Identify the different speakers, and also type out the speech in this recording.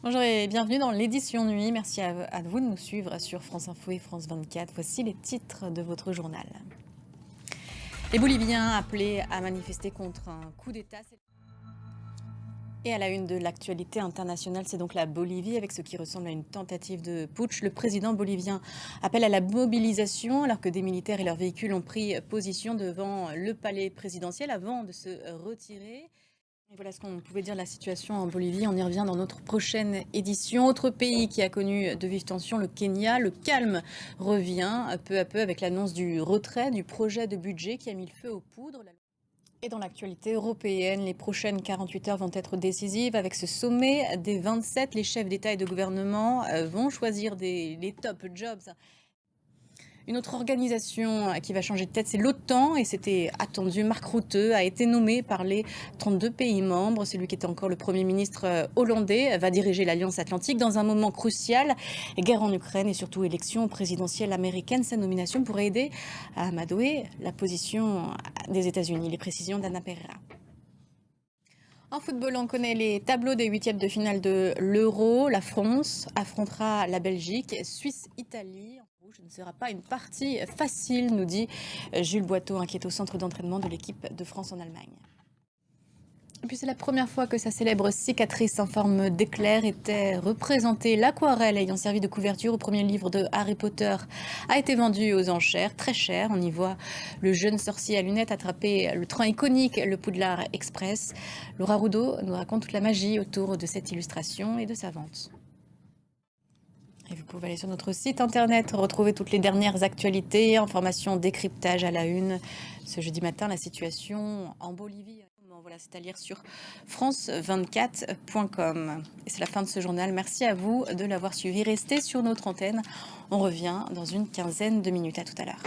Speaker 1: Bonjour et bienvenue dans l'édition nuit. Merci à vous de nous suivre sur France Info et France 24. Voici les titres de votre journal. Les Boliviens appelés à manifester contre un coup d'État. Et à la une de l'actualité internationale, c'est donc la Bolivie avec ce qui ressemble à une tentative de putsch. Le président bolivien appelle à la mobilisation alors que des militaires et leurs véhicules ont pris position devant le palais présidentiel avant de se retirer. Et voilà ce qu'on pouvait dire de la situation en Bolivie. On y revient dans notre prochaine édition. Autre pays qui a connu de vives tensions, le Kenya. Le calme revient peu à peu avec l'annonce du retrait du projet de budget qui a mis le feu aux poudres. Et dans l'actualité européenne, les prochaines 48 heures vont être décisives. Avec ce sommet des 27, les chefs d'État et de gouvernement vont choisir les top jobs. Une autre organisation qui va changer de tête, c'est l'OTAN, et c'était attendu. Mark Rutte a été nommé par les 32 pays membres. Celui qui était encore le Premier ministre hollandais va diriger l'Alliance Atlantique dans un moment crucial. Guerre en Ukraine et surtout élection présidentielle américaine. Sa nomination pourrait aider à amadouer la position des États-Unis. Les précisions d'Anna Pereira. En football, on connaît les tableaux des huitièmes de finale de l'Euro. La France affrontera la Belgique, Suisse-Italie. Ce ne sera pas une partie facile, nous dit Jules Boiteau, qui est au centre d'entraînement de l'équipe de France en Allemagne. Et puis c'est la première fois que sa célèbre cicatrice en forme d'éclair était représentée. L'aquarelle ayant servi de couverture au premier livre de Harry Potter a été vendue aux enchères, très cher. On y voit le jeune sorcier à lunettes attraper le train iconique, le Poudlard Express. Laura Roudot nous raconte toute la magie autour de cette illustration et de sa vente. Et vous pouvez aller sur notre site internet, retrouver toutes les dernières actualités, informations, décryptage à la une. Ce jeudi matin, la situation en Bolivie. Voilà, c'est à lire sur france24.com. Et c'est la fin de ce journal. Merci à vous de l'avoir suivi. Restez sur notre antenne. On revient dans une quinzaine de minutes. À tout à l'heure.